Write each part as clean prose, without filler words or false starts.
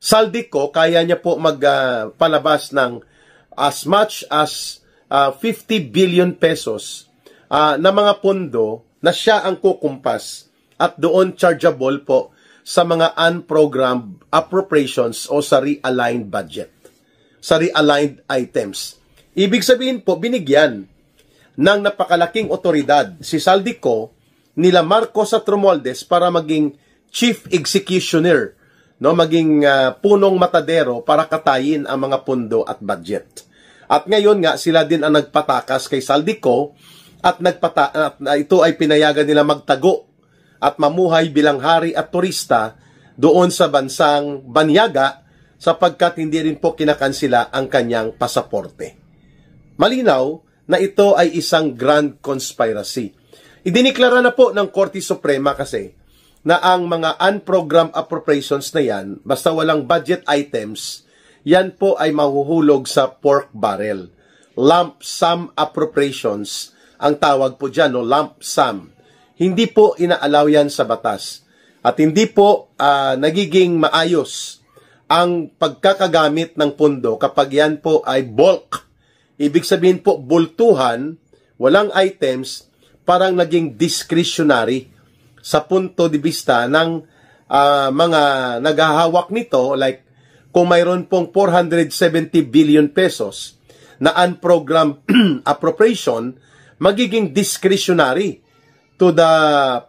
Saldico, kaya niya po magpalabas ng as much as 50 billion pesos na mga pondo na siya ang kukumpas at doon chargeable po sa mga unprogrammed appropriations o sa realigned budget, sa realigned items. Ibig sabihin po, binigyan ng napakalaking otoridad si Saldico nila Marcos at Romualdez para maging chief executioner, no, maging punong matadero para katayin ang mga pundo at budget. At ngayon nga sila din ang nagpatakas kay Saldico at ito ay pinayagan nila magtago at mamuhay bilang hari at turista doon sa bansang Banyaga sapagkat hindi rin po kinakansila ang kanyang pasaporte. Malinaw na ito ay isang grand conspiracy. Idiniklara na po ng Korte Suprema kasi na ang mga unprogrammed appropriations na yan, basta walang budget items, yan po ay mahuhulog sa pork barrel. Lump sum appropriations, ang tawag po dyan, no? Lump sum. Hindi po inaalaw yan sa batas. At hindi po nagiging maayos ang pagkakagamit ng pondo kapag yan po ay bulk. Ibig sabihin po, bultuhan, walang items, parang naging discretionary sa punto de vista ng mga naghahawak nito, like kung mayroon pong 470 billion pesos na unprogrammed appropriation, magiging discretionary to the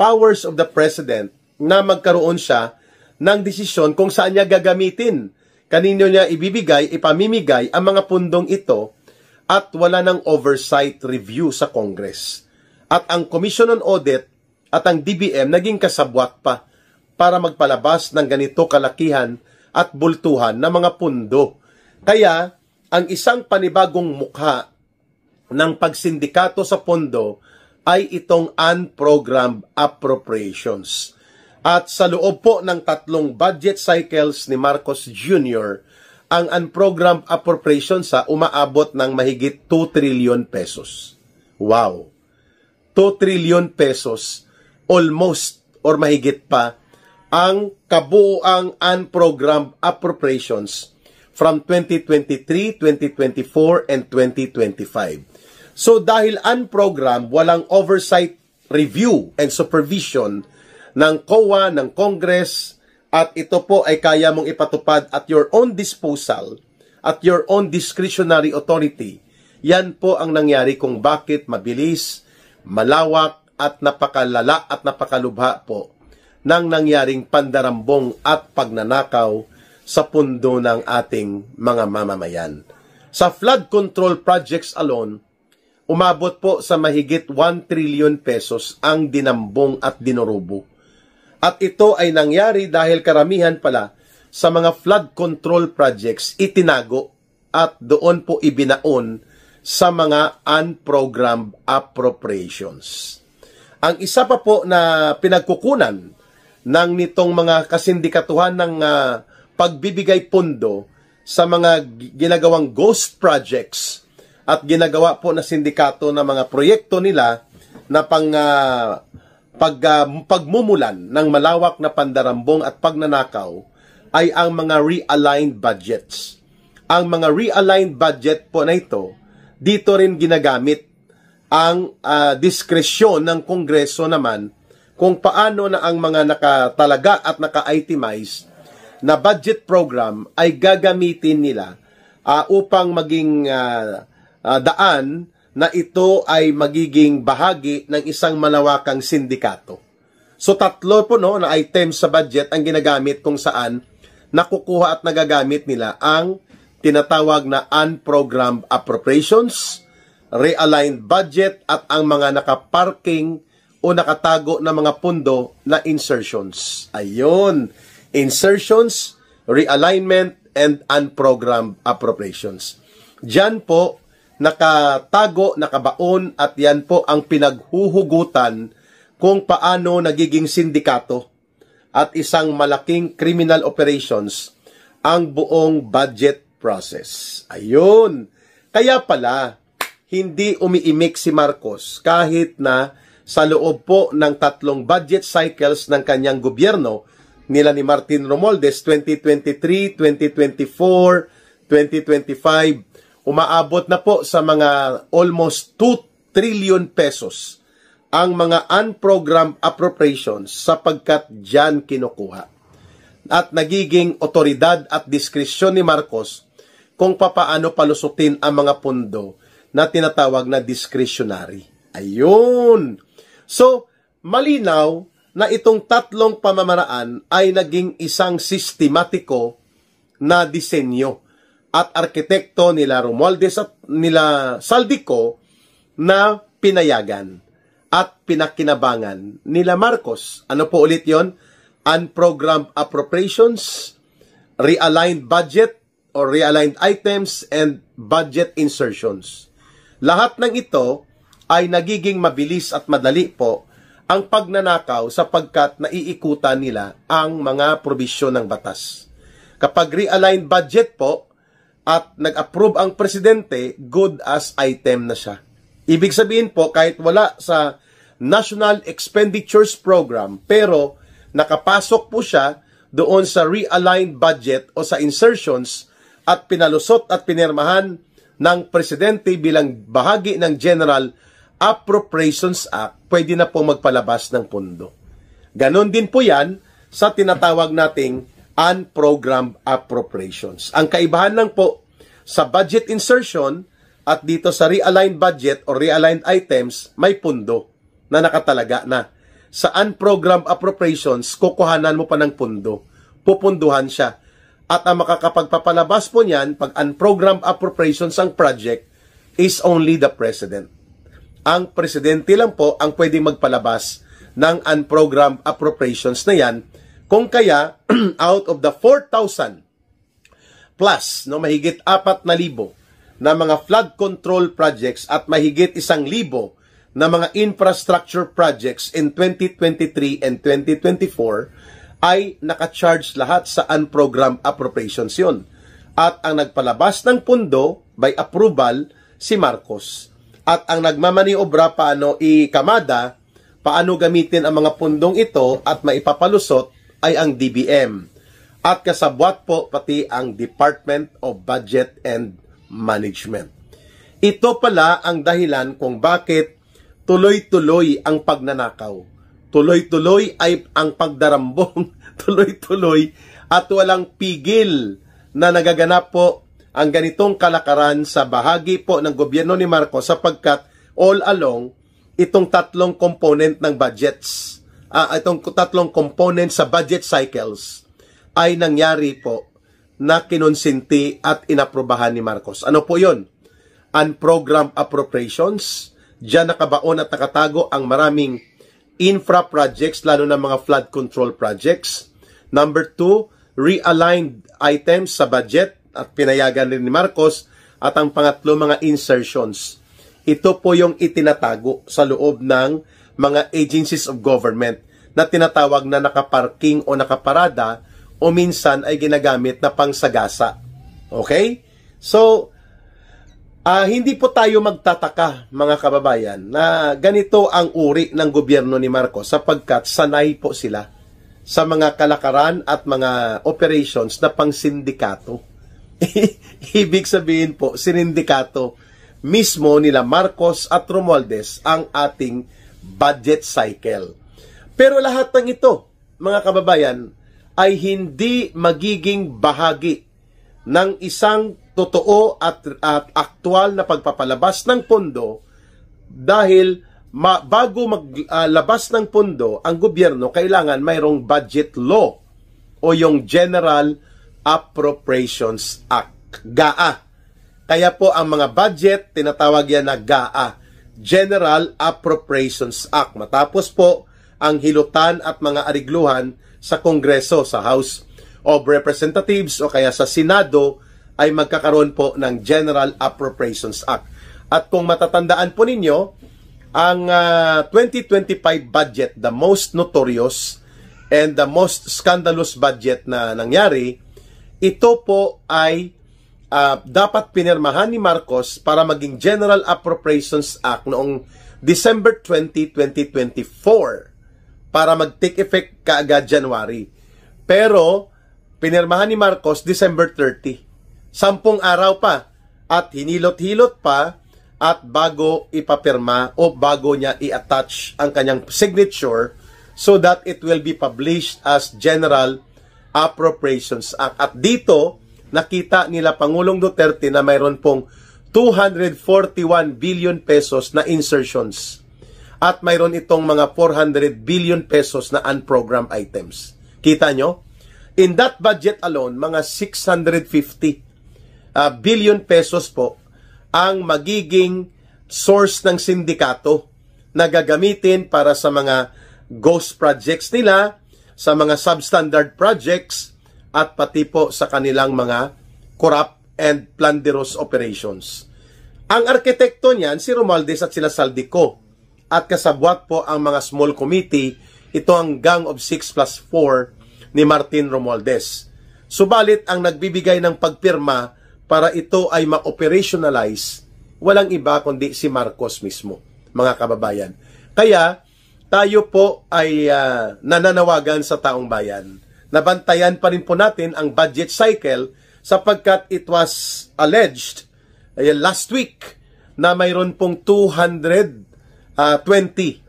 powers of the president na magkaroon siya ng desisyon kung saan niya gagamitin. Kanino niya ibibigay, ipamimigay ang mga pundong ito at wala ng oversight review sa Congress. At ang Commission on Audit at ang DBM naging kasabwat pa para magpalabas ng ganito kalakihan at bultuhan na mga pundo. Kaya, ang isang panibagong mukha ng pagsindikato sa pondo ay itong unprogrammed appropriations. At sa loob po ng 3 budget cycles ni Marcos Jr., ang unprogrammed appropriations umaabot ng mahigit 2 trillion pesos. Wow! 2 trillion pesos, almost or mahigit pa, ang kabuuang unprogrammed appropriations from 2023, 2024, and 2025. So dahil unprogrammed, walang oversight review and supervision ng COA, ng Congress, at ito po ay kaya mong ipatupad at your own disposal, at your own discretionary authority. Yan po ang nangyari kung bakit mabilis, malawak, at napakalala at napakalubha po ng nangyaring pandarambong at pagnanakaw sa pundo ng ating mga mamamayan. Sa flood control projects alone, umabot po sa mahigit 1 trillion pesos ang dinambong at dinurubo. At ito ay nangyari dahil karamihan pala sa mga flood control projects itinago at doon po ibinaon sa mga unprogrammed appropriations. Ang isa pa po na pinagkukunan ng nitong mga kasindikatuhan ng pagbibigay pondo sa mga ginagawang ghost projects at ginagawa po na sindikato na mga proyekto nila na pagmumulan ng malawak na pandarambong at pagnanakaw ay ang mga realigned budgets. Ang mga realigned budget po na ito, dito rin ginagamit ang diskresyon ng Kongreso naman kung paano na ang mga nakatalaga at naka-itemize na budget program ay gagamitin nila upang maging daan na ito ay magiging bahagi ng isang malawakang sindikato. So 3 po na items sa budget ang ginagamit kung saan nakukuha at nagagamit nila ang tinatawag na unprogrammed appropriations, realigned budget at ang mga nakaparking o nakatago na mga pundo na insertions. Ayun, insertions, realignment, and unprogrammed appropriations. Diyan po nakatago, nakabaon at yan po ang pinaghuhugutan kung paano nagiging sindikato at isang malaking criminal operations ang buong budget process. Ayun. Kaya pala, hindi umiimik si Marcos kahit na sa loob po ng 3 budget cycles ng kanyang gobyerno nila ni Martin Romualdez 2023, 2024, 2025, umaabot na po sa mga almost 2 trillion pesos ang mga unprogrammed appropriations sapagkat diyan kinukuha. At nagiging otoridad at diskresyon ni Marcos kung papaano palusutin ang mga pondo na tinatawag na discretionary. Ayun! So, malinaw na itong tatlong pamamaraan ay naging isang sistematiko na disenyo at arkitekto nila Romualdez at nila Saldico na pinayagan at pinakinabangan nila Marcos. Ano po ulit yon? Unprogrammed appropriations, realigned budget or realigned items, and budget insertions. Lahat ng ito ay nagiging mabilis at madali po ang pagnanakaw sapagkat naiikutan nila ang mga probisyon ng batas. Kapag realigned budget po at nag-approve ang presidente, good as item na siya. Ibig sabihin po, kahit wala sa National Expenditures Program, pero nakapasok po siya doon sa realigned budget o sa insertions at pinalusot at pinirmahan ng presidente bilang bahagi ng General Appropriations Act, pwede na po magpalabas ng pondo. Ganon din po yan sa tinatawag nating unprogrammed appropriations. Ang kaibahan lang po sa budget insertion at dito sa realigned budget o realigned items, may pondo na nakatalaga na. Sa unprogrammed appropriations, kukuhanan mo pa ng pondo. Pupunduhan siya. At ang makakapagpapalabas po niyan, pag unprogrammed appropriations ang project, is only the president. Ang presidente lang po ang pwedeng magpalabas ng unprogrammed appropriations na yan. Kung kaya, out of the 4,000 plus, no, mahigit 4,000 na mga flood control projects at mahigit 1,000 na mga infrastructure projects in 2023 and 2024 ay nakacharge lahat sa unprogrammed appropriations yun. At ang nagpalabas ng pundo by approval, si Marcos. At ang nagmamaniobra paano ikamada, paano gamitin ang mga pundong ito at maipapalusot ay ang DBM. At kasabwat po pati ang Department of Budget and Management. Ito pala ang dahilan kung bakit tuloy-tuloy ang pagnanakaw. Tuloy-tuloy ay ang pagdarambong. Tuloy-tuloy at walang pigil na nagaganap po ang ganitong kalakaran sa bahagi po ng gobyerno ni Marcos sapagkat all along itong tatlong component ng budgets, itong tatlong component sa budget cycles ay nangyari po na kinonsinti at inaprubahan ni Marcos. Ano po yun? Unprogrammed appropriations. Diyan nakabaon at nakatago ang maraming infra projects, lalo na mga flood control projects. Number 2, realigned items sa budget at pinayagan rin ni Marcos. At ang pangatlo, mga insertions. Ito po yung itinatago sa loob ng mga agencies of government na tinatawag na nakaparking o nakaparada o minsan ay ginagamit na pangsagasa. Okay? So, hindi po tayo magtataka, mga kababayan, na ganito ang uri ng gobyerno ni Marcos sapagkat sanay po sila sa mga kalakaran at mga operations na pangsindikato. Ibig sabihin po, sinindikato mismo nila Marcos at Romualdez ang ating budget cycle. Pero lahat ng ito, mga kababayan, ay hindi magiging bahagi ng isang totoo at aktual na pagpapalabas ng pondo dahil bago maglabas ng pondo, ang gobyerno kailangan mayroong budget law o yung General Appropriations Act, GAA. Kaya po ang mga budget, tinatawag yan na GAA, General Appropriations Act. Matapos po ang hilutan at mga arigluhan sa Kongreso, sa House of Representatives o kaya sa Senado, ay magkakaroon po ng General Appropriations Act. At kung matatandaan po ninyo, ang 2025 budget, the most notorious and the most scandalous budget na nangyari, ito po ay dapat pinirmahan ni Marcos para maging General Appropriations Act noong December 20, 2024 para mag-take effect kaagad January. Pero, pinirmahan ni Marcos December 30. 10 araw pa. At hinilot-hilot pa at bago ipapirma o bago niya i-attach ang kanyang signature so that it will be published as General Appropriations Act. At dito, nakita nila Pangulong Duterte na mayroon pong 241 billion pesos na insertions. At mayroon itong mga 400 billion pesos na unprogrammed items. Kita nyo? In that budget alone, mga 650 billion pesos po ang magiging source ng sindikato na gagamitin para sa mga ghost projects nila, sa mga substandard projects, at pati po sa kanilang mga corrupt and plunderous operations. Ang arkitekto niyan, si Romualdez at sila Saldico. At kasabwat po ang mga small committee, ito ang Gang of 6+4 ni Martin Romualdez. Subalit ang nagbibigay ng pagpirma para ito ay ma-operationalize, walang iba kundi si Marcos mismo, mga kababayan. Kaya, tayo po ay nananawagan sa taong bayan. Nabantayan pa rin po natin ang budget cycle sapagkat it was alleged last week na mayroon pong 220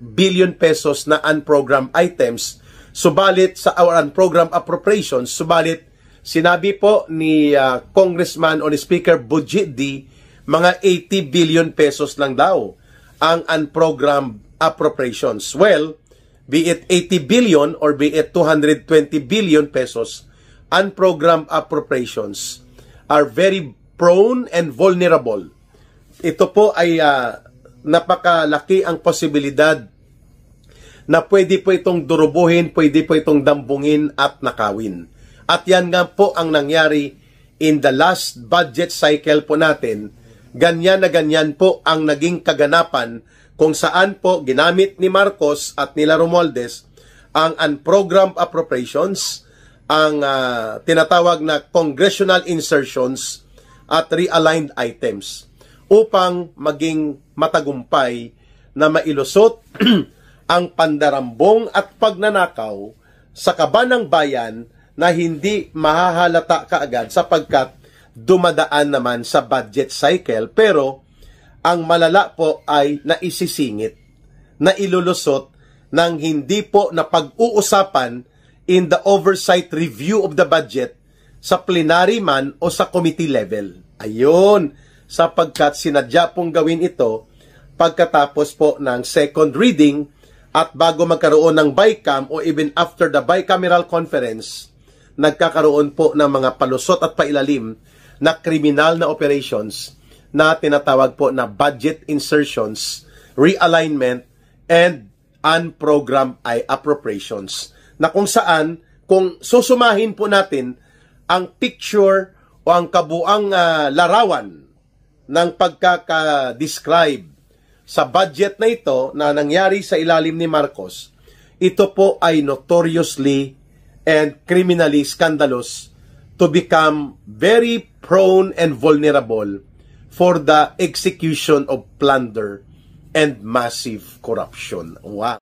billion pesos na unprogrammed items, subalit sa our unprogrammed appropriations, subalit sinabi po ni Congressman o ni Speaker Budjiddi, mga 80 billion pesos lang daw ang unprogrammed appropriations. Well, be it 80 billion or be it 220 billion pesos, unprogrammed appropriations are very prone and vulnerable. Ito po ay napakalaki ang posibilidad na pwede po itong durubuhin, pwede po itong dambungin at nakawin. At yan nga po ang nangyari in the last budget cycle po natin. Ganyan na ganyan po ang naging kaganapan kung saan po ginamit ni Marcos at nila Romualdez ang unprogrammed appropriations, ang tinatawag na congressional insertions at realigned items upang maging matagumpay na mailusot ang pandarambong at pagnanakaw sa kaban ng bayan na hindi mahahalata kaagad sapagkat dumadaan naman sa budget cycle, pero ang malala po ay naisisingit, na ilulusot ng hindi po na pag-uusapan in the oversight review of the budget sa plenary man o sa committee level. Ayun, sapagkat sinadya pong gawin ito pagkatapos po ng second reading at bago magkaroon ng BICAM o even after the bicameral conference, nagkakaroon po ng mga palusot at pailalim na kriminal na operations na tinatawag po na budget insertions, realignment, and unprogrammed appropriations. Na kung saan, kung susumahin po natin ang picture o ang kabuang larawan ng pagkaka-describe sa budget na ito na nangyari sa ilalim ni Marcos, ito po ay notoriously and criminally scandalous to become very prone and vulnerable for the execution of plunder and massive corruption. Wow!